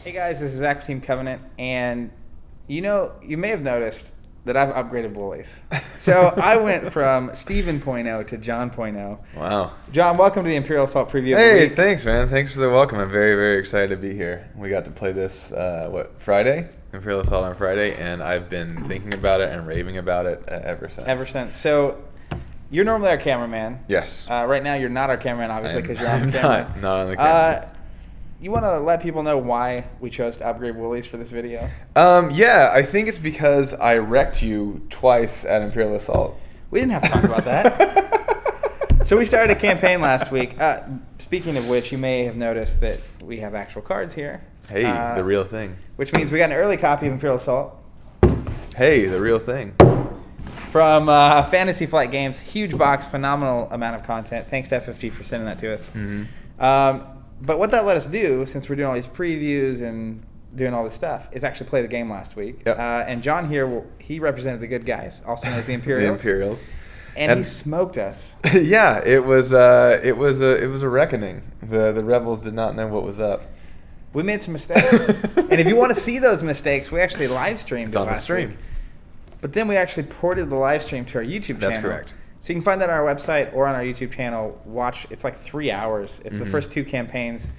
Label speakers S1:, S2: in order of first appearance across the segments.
S1: Hey guys, this is Zach from Team Covenant, and you may have noticed that I've upgraded bullies. So I went from Steven .0 to John .0.
S2: Wow.
S1: John, welcome to the Imperial Assault preview.
S2: Hey, thanks, man. Thanks for the welcome. I'm very, very excited to be here. We got to play this, Friday? Imperial Assault on Friday, and I've been thinking about it and raving about it ever since.
S1: So you're normally our cameraman.
S2: Yes.
S1: Right now you're not our cameraman, obviously, because you're on the camera.
S2: Not on the camera.
S1: You want to let people know why we chose to upgrade woolies for this video?
S2: Yeah, I think it's because I wrecked you twice at Imperial Assault.
S1: We didn't have to talk about that. So we started a campaign last week. Speaking of which, you may have noticed that we have actual cards here.
S2: Hey, the real thing.
S1: Which means we got an early copy of Imperial Assault.
S2: Hey, the real thing.
S1: From Fantasy Flight Games. Huge box, phenomenal amount of content. Thanks to FFG for sending that to us.
S2: Mm-hmm.
S1: But what that let us do, since we're doing all these previews and doing all this stuff, is actually play the game last week.
S2: Yep.
S1: And John here, he represented the good guys, also known as the Imperials.
S2: The Imperials.
S1: And he smoked us.
S2: Yeah, it was a reckoning. The rebels did not know what was up.
S1: We made some mistakes. And if you want to see those mistakes, we actually live streamed it last week. But then we actually ported the live stream to our YouTube channel.
S2: That's correct.
S1: So you can find that on our website or on our YouTube channel. Watch. It's like 3 hours. It's the first 2 campaigns.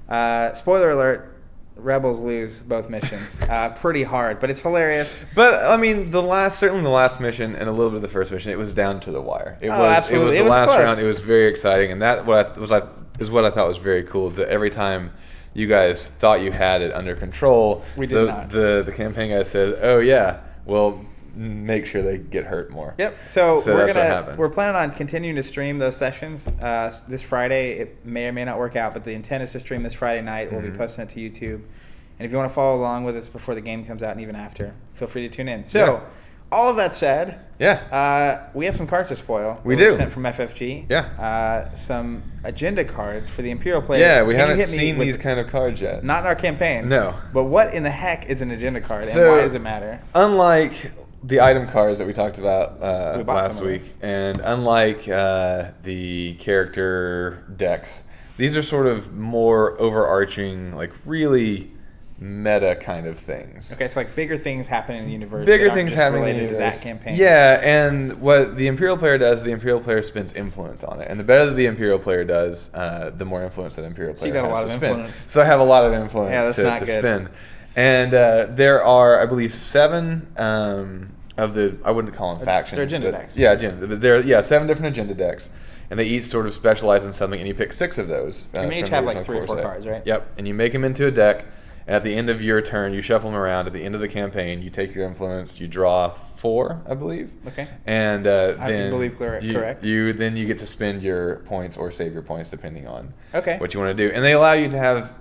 S1: Spoiler alert, rebels lose both missions. Pretty hard, but it's hilarious.
S2: But I mean, certainly the last mission and a little bit of the first mission, it was down to the wire.
S1: Absolutely.
S2: It was the last
S1: close.
S2: round. It was very exciting, and that is what I thought was very cool. Is that every time you guys thought you had it under control,
S1: we did not.
S2: The campaign guy said, "Oh yeah, well." Make sure they get hurt more.
S1: Yep. So we're planning on continuing to stream those sessions this Friday. It may or may not work out, but the intent is to stream this Friday night. We'll be posting it to YouTube. And if you want to follow along with us before the game comes out and even after, feel free to tune in. So, all of that said, we have some cards to spoil.
S2: We do.
S1: Sent from FFG.
S2: Yeah.
S1: Some agenda cards for the Imperial player.
S2: Yeah, we haven't seen these kind of cards yet.
S1: Not in our campaign.
S2: No.
S1: But what in the heck is an agenda card, and why does it matter?
S2: Unlike the item cards that we talked about last week, and unlike the character decks, these are sort of more overarching, like really meta kind of things.
S1: Okay, so like bigger things happen in the universe.
S2: Bigger things happening
S1: related
S2: in the universe.
S1: To that campaign.
S2: Yeah, and what the Imperial player does, the Imperial player spends influence on it, and the better that the Imperial player does, the more influence that Imperial player has.
S1: So you got a lot of influence.
S2: So I have a lot of influence to spend. And there are, I believe, 7 of the, I wouldn't call them factions.
S1: They're agenda decks.
S2: Yeah, there are 7 different agenda decks. And they each sort of specialize in something, and you pick 6 of those.
S1: You may each have like 3 or 4 cards, right?
S2: Yep, and you make them into a deck, and at the end of your turn, you shuffle them around. At the end of the campaign, you take your influence, you draw 4, I believe.
S1: Okay.
S2: And
S1: I believe correct.
S2: You get to spend your points or save your points depending on what you want to do. And they allow you to have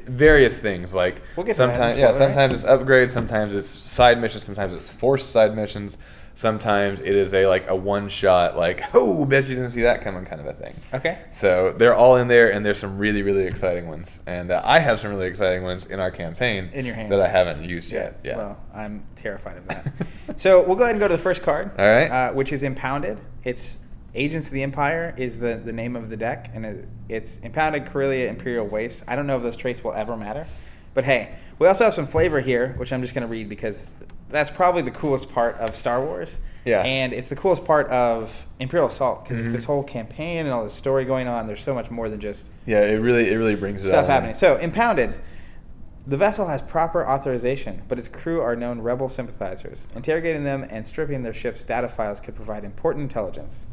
S2: various things, like sometimes it's upgrades, sometimes it's side missions, sometimes it's forced side missions, sometimes it is a one shot, like, oh, bet you didn't see that coming kind of a thing.
S1: Okay.
S2: So they're all in there, and there's some really, really exciting ones, and I have some really exciting ones in our campaign
S1: in your hand
S2: that I haven't used yet. Yeah.
S1: Well, I'm terrified of that. So we'll go ahead and go to the first card.
S2: All right.
S1: Which is Impounded. It's Agents of the Empire is the name of the deck, and it's Impounded Corellia Imperial Waste. I don't know if those traits will ever matter, but hey, we also have some flavor here, which I'm just going to read because that's probably the coolest part of Star Wars.
S2: Yeah.
S1: And it's the coolest part of Imperial Assault because it's this whole campaign and all this story going on. There's so much more than just
S2: it really brings it
S1: stuff happening. So Impounded. The vessel has proper authorization, but its crew are known rebel sympathizers. Interrogating them and stripping their ship's data files could provide important intelligence.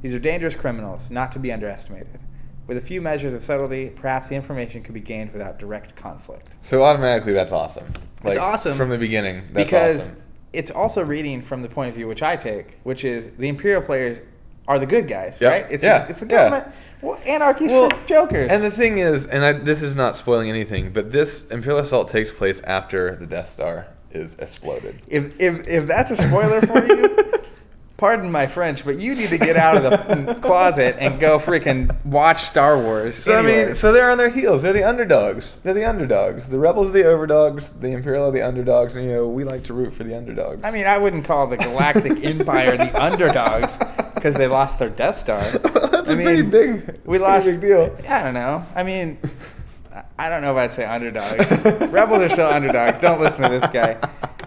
S1: These are dangerous criminals, not to be underestimated. With a few measures of subtlety, perhaps the information could be gained without direct conflict.
S2: So automatically, that's awesome.
S1: It's awesome
S2: from the beginning. That's
S1: because
S2: awesome.
S1: It's also reading from the point of view which I take, which is the Imperial players are the good guys,
S2: Yep.
S1: right? It's the government. Well, anarchy's for jokers.
S2: And the thing is, this is not spoiling anything, but this Imperial Assault takes place after the Death Star is exploded.
S1: If that's a spoiler for you. Pardon my French, but you need to get out of the closet and go freaking watch Star Wars.
S2: So anyways. So they're on their heels. They're the underdogs. The rebels are the overdogs. The Imperial are the underdogs. And we like to root for the underdogs.
S1: I mean, I wouldn't call the Galactic Empire the underdogs because they lost their Death Star.
S2: That's a pretty big deal.
S1: I don't know. I mean, I don't know if I'd say underdogs. Rebels are still underdogs. Don't listen to this guy.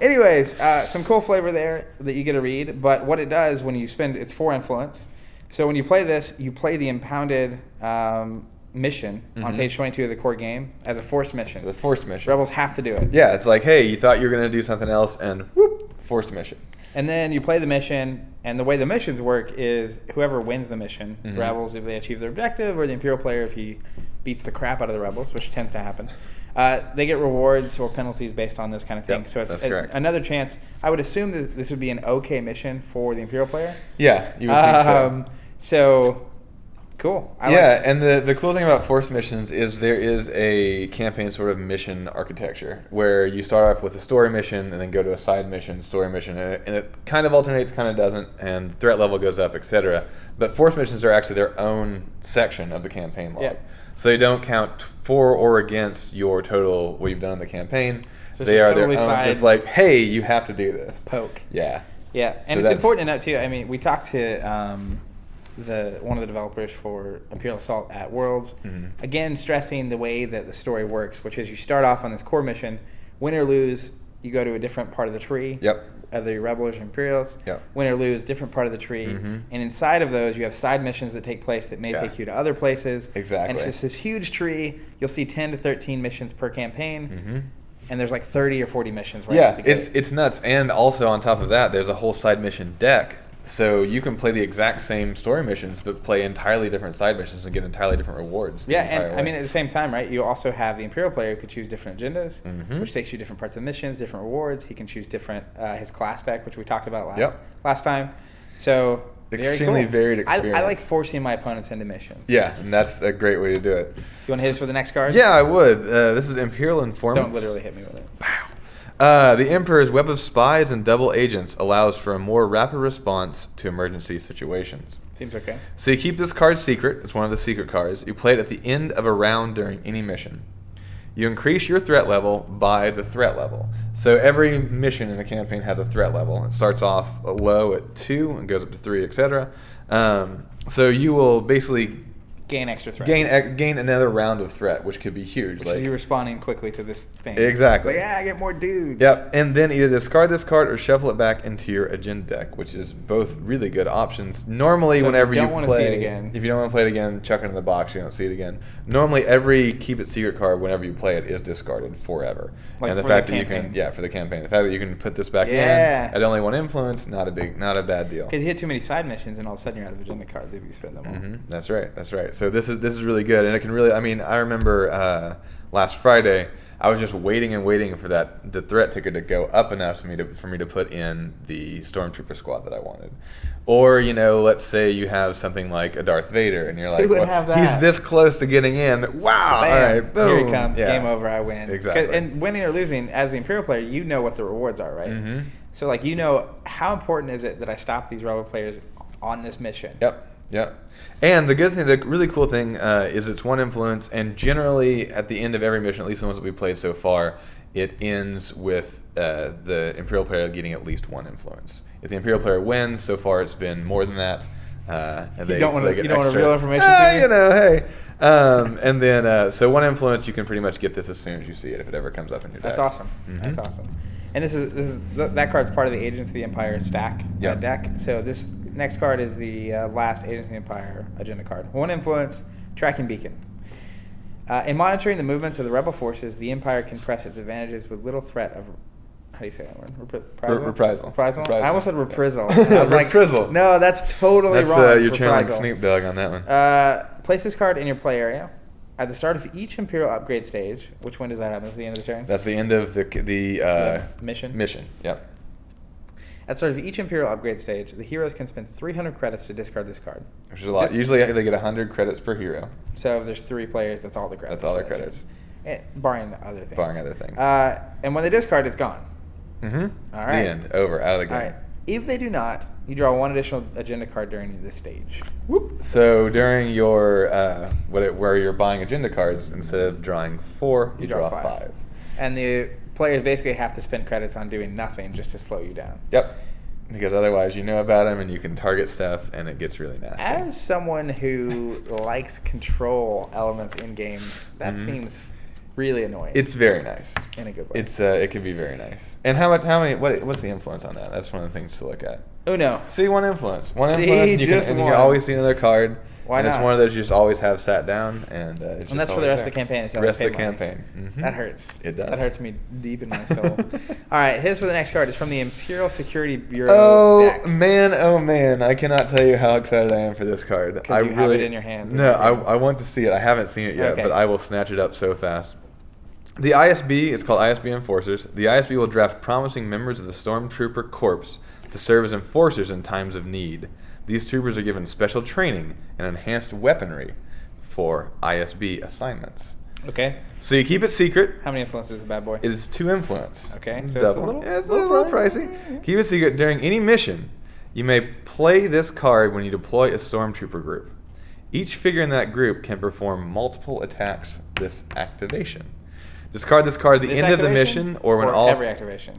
S1: Anyways, some cool flavor there that you get to read. But what it does when you spend, it's 4 influence. So when you play this, you play the impounded mission on page 22 of the core game as a forced mission.
S2: The forced mission.
S1: Rebels have to do it.
S2: Yeah, it's like, hey, you thought you were going to do something else, and whoop, forced mission.
S1: And then you play the mission, and the way the missions work is whoever wins the mission, the Rebels if they achieve their objective, or the Imperial player if he beats the crap out of the Rebels, which tends to happen, they get rewards or penalties based on those kind of things.
S2: Yep,
S1: so it's another chance. I would assume that this would be an okay mission for the Imperial player.
S2: Yeah, you would think so.
S1: So, cool.
S2: And the cool thing about forced missions is there is a campaign sort of mission architecture where you start off with a story mission and then go to a side mission, story mission, and it kind of alternates, kind of doesn't, and threat level goes up, etc. But forced missions are actually their own section of the campaign log. Yeah. So they don't count for or against your total what you've done in the campaign. So they are totally their own. It's like, hey, you have to do this.
S1: Poke.
S2: Yeah.
S1: Yeah, and so it's important to note too. I mean, we talked to one of the developers for Imperial Assault at Worlds. Again, stressing the way that the story works, which is you start off on this core mission, win or lose, you go to a different part of the tree.
S2: Yep.
S1: Either your Rebels or Imperials.
S2: Yep.
S1: Win or lose, different part of the tree. And inside of those, you have side missions that take place that may take you to other places.
S2: Exactly.
S1: And it's just this huge tree. You'll see 10 to 13 missions per campaign. And there's like 30 or 40 missions right at the gate.
S2: It's nuts. And also on top of that, there's a whole side mission deck. So you can play the exact same story missions, but play entirely different side missions and get entirely different rewards.
S1: Yeah, and I mean, at the same time, right, you also have the Imperial player who could choose different agendas, which takes you different parts of the missions, different rewards. He can choose different, his class deck, which we talked about last time. So,
S2: extremely
S1: cool.
S2: varied experience.
S1: I like forcing my opponents into missions.
S2: Yeah, and that's a great way to do it.
S1: You want to hit us with the next card?
S2: Yeah, I would. This is Imperial Informants.
S1: Don't literally hit me with it.
S2: Wow. The Emperor's Web of Spies and Double Agents allows for a more rapid response to emergency situations.
S1: Seems okay.
S2: So you keep this card secret. It's one of the secret cards. You play it at the end of a round during any mission. You increase your threat level by the threat level. So every mission in a campaign has a threat level. It starts off low at 2 and goes up to 3, etc. So you will basically
S1: gain extra threat.
S2: Gain another round of threat, which could be huge.
S1: Which is you responding quickly to this thing.
S2: Exactly.
S1: It's like, I get more dudes.
S2: Yep. And then either discard this card or shuffle it back into your agenda deck, which is both really good options. Normally,
S1: so
S2: whenever
S1: if you don't want to see it again,
S2: if you don't want to play it again, chuck it in the box. You don't see it again. Normally, every keep it secret card, whenever you play it, is discarded forever.
S1: Like
S2: and the
S1: for
S2: fact
S1: the
S2: that
S1: campaign.
S2: you can, for the campaign, the fact that you can put this back in at only 1 influence, not a bad deal.
S1: Because you hit too many side missions, and all of a sudden you're out of agenda cards if you spend them all.
S2: That's right. So this is really good, and it can really. I mean, I remember last Friday, I was just waiting for the threat ticker to go up enough for me to put in the Stormtrooper squad that I wanted. Or, let's say you have something like a Darth Vader, and you're like, he's this close to getting in. Wow!
S1: Bam.
S2: All right, boom.
S1: Here he comes. Yeah. Game over. I win.
S2: Exactly.
S1: And winning or losing, as the Imperial player, you know what the rewards are, right? So, how important is it that I stop these Rebel players on this mission?
S2: Yep. And the really cool thing is it's 1 influence, and generally at the end of every mission, at least the ones that we played so far, it ends with the Imperial player getting at least 1 influence. If the Imperial player wins, so far it's been more than that.
S1: You don't want to reveal information to me?
S2: Hey. And then, so 1 influence, you can pretty much get this as soon as you see it, if it ever comes up in your deck.
S1: That's awesome. That's awesome. And that card's part of the Agents of the Empire stack deck. So this next card is the last Agents of the Empire agenda card. 1 influence, tracking beacon. In monitoring the movements of the rebel forces, the Empire can press its advantages with little threat of. How do you say that word?
S2: Reprisal.
S1: I almost said reprisal. I was like,
S2: reprisal.
S1: No, that's totally wrong.
S2: You're channeling Snoop Dogg on that one.
S1: Place this card in your play area. At the start of each Imperial upgrade stage, which one does that happen? Is the end of the turn?
S2: That's the end of the
S1: mission.
S2: Yep.
S1: At the start of each Imperial upgrade stage, the heroes can spend 300 credits to discard this card.
S2: Which is a lot. Usually they get 100 credits per hero.
S1: So if there's 3 players, that's all the credits.
S2: That's all their credits.
S1: Barring other things. And when they discard, it's gone. All right.
S2: The end. Over. Out of the game.
S1: All right. If they do not, you draw 1 additional agenda card during this stage.
S2: Whoop. So during your where you're buying agenda cards, instead of drawing 4, you draw 5.
S1: And the players basically have to spend credits on doing nothing just to slow you down.
S2: Yep. Because otherwise you know about them and you can target stuff and it gets really nasty.
S1: As someone who likes control elements in games, that seems really annoying.
S2: It's very nice.
S1: In a good way.
S2: It can be very nice. And what's the influence on that? That's one of the things to look at.
S1: Uno.
S2: See, one influence. One influence, and you can always see another card.
S1: Why not?
S2: It's one of those you just always have sat down, and
S1: that's for the rest of the campaign.
S2: The rest of the campaign. Mm-hmm.
S1: That hurts.
S2: It does.
S1: That hurts me deep in my soul. All right, here's for the next card. It's from the Imperial Security Bureau deck.
S2: Oh man! I cannot tell you how excited I am for this card.
S1: Because you have it in your hand.
S2: No, I want to see it. I haven't seen it yet, but I will snatch it up so fast. The ISB, it's called ISB Enforcers. The ISB will draft promising members of the Stormtrooper Corps to serve as enforcers in times of need. These troopers are given special training and enhanced weaponry for ISB assignments.
S1: Okay.
S2: So you keep it secret.
S1: How many influences is a bad boy?
S2: It is 2 influence.
S1: Okay, so
S2: double. It's a little pricey. Keep it secret. During any mission, you may play this card when you deploy a Stormtrooper group. Each figure in that group can perform multiple attacks this activation. Discard this card at the end of the mission or when all...
S1: every activation?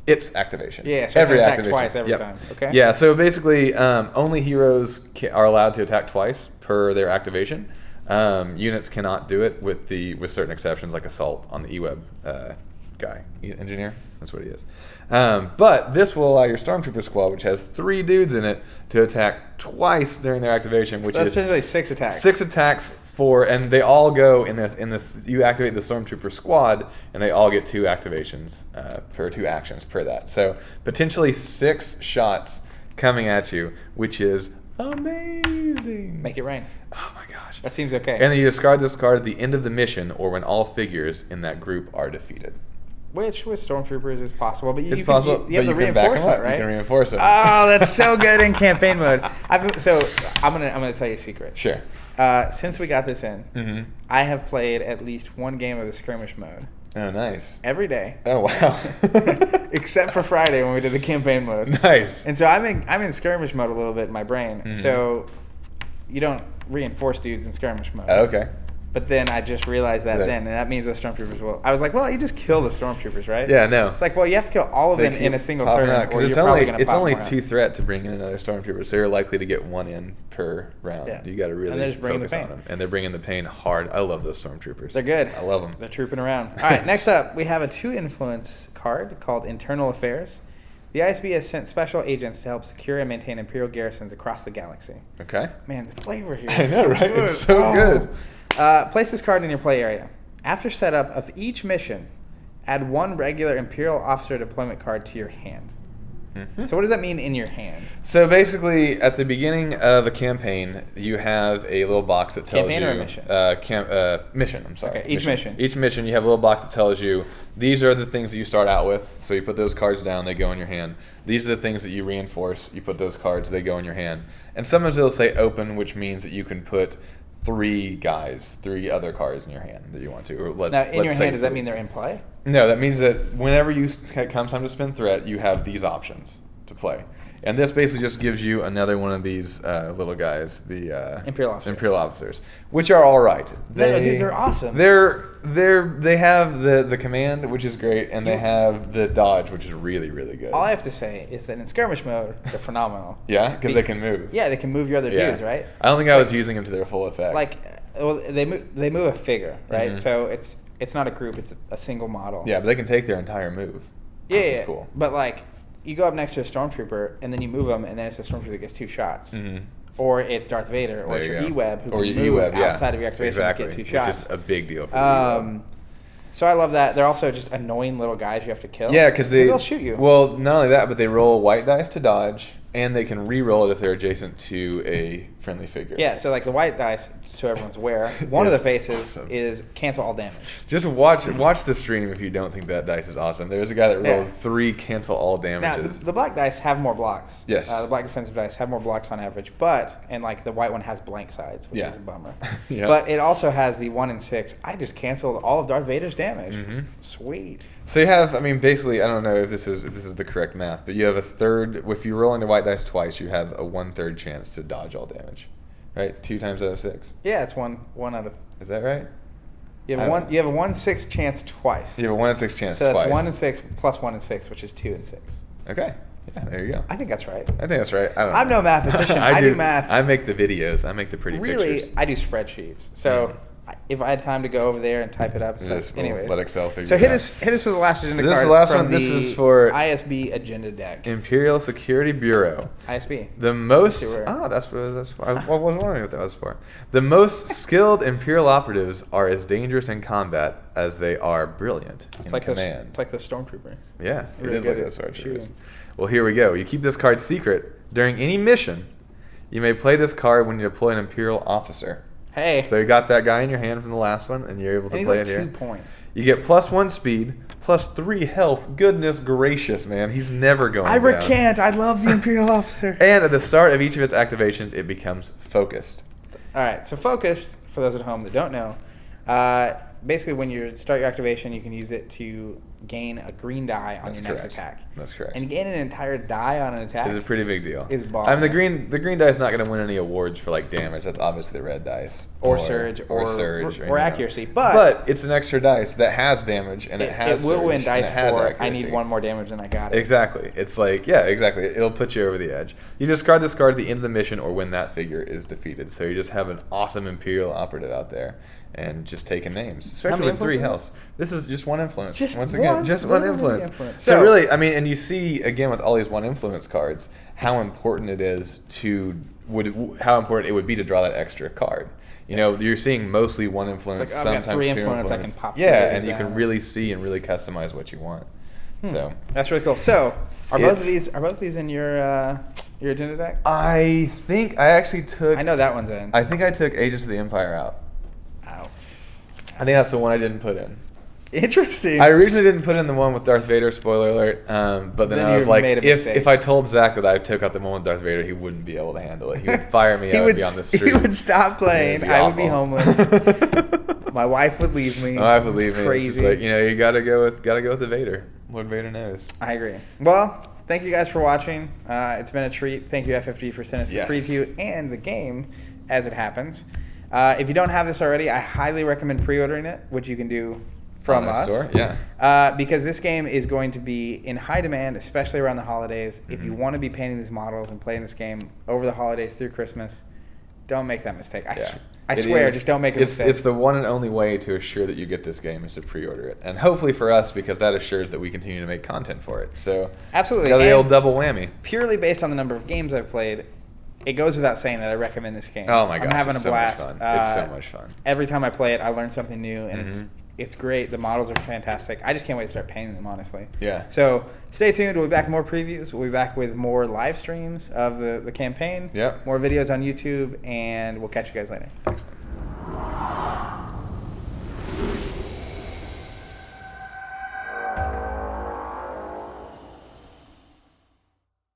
S2: It's activation.
S1: Yeah, so
S2: every
S1: attack twice every time. Okay.
S2: Yeah, so basically, only heroes are allowed to attack twice per their activation. Units cannot do it with certain exceptions, like Assault on the E-Web guy, engineer. That's what he is. But this will allow your Stormtrooper squad, which has 3 dudes in it, to attack twice during their activation, which is
S1: essentially 6 attacks.
S2: 6 attacks. And they all go in this. You activate the Stormtrooper squad, and they all get 2 activations per 2 actions per that. So potentially 6 shots coming at you, which is amazing.
S1: Make it rain.
S2: Oh my gosh,
S1: that seems okay.
S2: And then you discard this card at the end of the mission, or when all figures in that group are defeated.
S1: Which with Stormtroopers is possible, but you have the
S2: reinforcement,
S1: right?
S2: You can reinforce them.
S1: Oh, that's so good in campaign mode. So I'm gonna tell you a secret.
S2: Sure.
S1: Since we got this in, I have played at least 1 game of the skirmish mode.
S2: Oh, nice.
S1: Every day.
S2: Oh, wow.
S1: Except for Friday when we did the campaign mode.
S2: Nice.
S1: And so I'm in skirmish mode a little bit in my brain. So you don't reinforce dudes in skirmish mode.
S2: Oh, okay.
S1: But then I just realized that and that means the Stormtroopers will... I was like, well, you just kill the Stormtroopers, right?
S2: Yeah, no.
S1: It's like, well, you have to kill all of them in a single turn, or you're probably going to pop
S2: only
S1: more
S2: 2 threat to bring in another Stormtrooper, so you're likely to get 1 in per round. Yeah. You got to really focus on them. And they're bringing the pain hard. I love those Stormtroopers.
S1: They're good.
S2: I love them.
S1: They're trooping around. All right, next up, we have a 2 influence card called Internal Affairs. The ISB has sent special agents to help secure and maintain Imperial garrisons across the galaxy.
S2: Okay.
S1: Man, the flavor here
S2: I know, right? It's so good.
S1: Place this card in your play area. After setup of each mission, add 1 regular Imperial Officer deployment card to your hand. So what does that mean in your hand?
S2: So basically, at the beginning of a campaign, you have a little box that tells
S1: campaign
S2: you...
S1: or a mission?
S2: Mission, I'm sorry.
S1: Okay, each mission.
S2: Each mission, you have a little box that tells you, these are the things that you start out with. So you put those cards down, they go in your hand. These are the things that you reinforce. You put those cards, they go in your hand. And sometimes it'll say open, which means that you can put 3 other cards in your hand that you want to. Or
S1: now, in your hand, does that mean they're in play?
S2: No, that means that whenever comes time to spend threat, you have these options to play. And this basically just gives you another one of these little guys, the Imperial Officers, which are all right.
S1: Dude, they're awesome.
S2: They have the command, which is great, and they have the dodge, which is really, really good.
S1: All I have to say is that in skirmish mode, they're phenomenal.
S2: Yeah, because they can move.
S1: Yeah, they can move your other dudes, right?
S2: I don't think I was using them to their full effect.
S1: Well, they move a figure, right? So it's not a group; it's a single model.
S2: Yeah, but they can take their entire move.
S1: Yeah, which is cool. But you go up next to a Stormtrooper, and then you move them, and then it's a Stormtrooper that gets 2 shots. Or it's Darth Vader, or it's your E-Web, who can move outside of your activation and get 2 shots.
S2: It's just a big deal for E-Web.
S1: So I love that. They're also just annoying little guys you have to kill.
S2: Yeah, because they'll
S1: shoot you.
S2: Well, not only that, but they roll white dice to dodge, and they can re-roll it if they're adjacent to a friendly figure.
S1: Yeah, so the white dice, so everyone's aware, one of the faces is cancel all damage.
S2: Just watch the stream if you don't think that dice is awesome. There's a guy that rolled 3 cancel all damages.
S1: Now, the black dice have more blocks.
S2: Yes.
S1: The black defensive dice have more blocks on average, and the white one has blank sides, which is a bummer. But it also has the 1 in 6. I just canceled all of Darth Vader's damage. Sweet.
S2: So you have, basically, I don't know if this is the correct math, but you have a third. If you're rolling the white dice twice, you have a 1/3 chance to dodge all damage, right? 2 times out of 6.
S1: Yeah, it's one out of.
S2: Is that right?
S1: You have a 1/6 chance twice.
S2: You have a 1 in 6 chance.
S1: So that's
S2: twice.
S1: 1 in 6 plus 1 in 6 which is 2 in 6.
S2: Okay. Yeah, there you go.
S1: I think that's right.
S2: I think that's right.
S1: I'm no mathematician. I do math.
S2: I make the videos. I make the pretty pictures.
S1: Really, I do spreadsheets. So if I had time to go over there and type it up. So anyways.
S2: Let Excel figure
S1: so
S2: it out.
S1: hit us with the last agenda
S2: this
S1: card.
S2: Is the last
S1: from
S2: one.
S1: The
S2: this is for
S1: ISB agenda deck.
S2: Imperial Security Bureau.
S1: ISB.
S2: The most. That's for. I was wondering what that was for. The most skilled Imperial operatives are as dangerous in combat as they are brilliant in command.
S1: It's like the Stormtrooper.
S2: Yeah, it
S1: really
S2: is like the Stormtroopers. Well, here we go. You keep this card secret during any mission. You may play this card when you deploy an Imperial officer.
S1: Hey.
S2: So you got that guy in your hand from the last one, and you're able to play it here.
S1: 2 points.
S2: You get +1 speed, +3 health. Goodness gracious, man. He's never going down.
S1: I recant. I love the Imperial officer.
S2: And at the start of each of its activations, it becomes focused.
S1: All right. So focused, for those at home that don't know, basically when you start your activation, you can use it to gain a green die on your next attack.
S2: That's correct.
S1: And gain an entire die on an attack
S2: is a pretty big deal.
S1: Is bomb.
S2: I mean, the green die is not going to win any awards for like damage. That's obviously the red dice.
S1: Or surge. Or accuracy. But
S2: it's an extra dice that has damage and it has
S1: It will
S2: surge,
S1: win dice for
S2: accuracy.
S1: I need 1 more damage than I got it.
S2: Exactly. It's like, yeah, exactly. It'll put you over the edge. You discard this card at the end of the mission or when that figure is defeated. So you just have an awesome Imperial operative out there. And just taking names, especially with 3 healths. This is just 1 influence. Just one influence. So really, I mean, and you see again with all these 1 influence cards, how important it is how important it would be to draw that extra card. You know, you're seeing mostly 1 influence,
S1: I've got
S2: sometimes
S1: 3
S2: 2
S1: influence. I can pop.
S2: Yeah, and you can really see and really customize what you want. So
S1: that's really cool. So are both of these in your agenda deck?
S2: I think I actually took.
S1: I know that one's in.
S2: I think I took Agents of the Empire out.
S1: Ouch.
S2: I think that's the one I didn't put in.
S1: Interesting.
S2: I originally didn't put in the one with Darth Vader, spoiler alert, but then I was like, if I told Zach that I took out the one with Darth Vader, he wouldn't be able to handle it. He would fire me. I would be on the street.
S1: He would stop playing. I would be homeless. My wife would leave me.
S2: My wife would leave me.
S1: Crazy.
S2: It's just like, you gotta go with the Vader. Lord Vader knows.
S1: I agree. Well, thank you guys for watching. It's been a treat. Thank you, FFG, for sending us the preview and the game as it happens. If you don't have this already, I highly recommend pre-ordering it, which you can do from us.
S2: Store? Yeah.
S1: Because this game is going to be in high demand, especially around the holidays. If you want to be painting these models and playing this game over the holidays through Christmas, don't make that mistake. I swear, just don't make a mistake.
S2: It's the one and only way to assure that you get this game is to pre-order it. And hopefully for us, because that assures that we continue to make content for it. So
S1: absolutely.
S2: The old double whammy.
S1: Purely based on the number of games I've played, it goes without saying that I recommend this game.
S2: Oh my gosh,
S1: I'm having a blast.
S2: So much fun. It's so much fun.
S1: Every time I play it, I learn something new, and it's great. The models are fantastic. I just can't wait to start painting them, honestly.
S2: Yeah.
S1: So stay tuned. We'll be back with more previews. We'll be back with more live streams of the campaign.
S2: Yep.
S1: More videos on YouTube, and we'll catch you guys later.
S2: Thanks.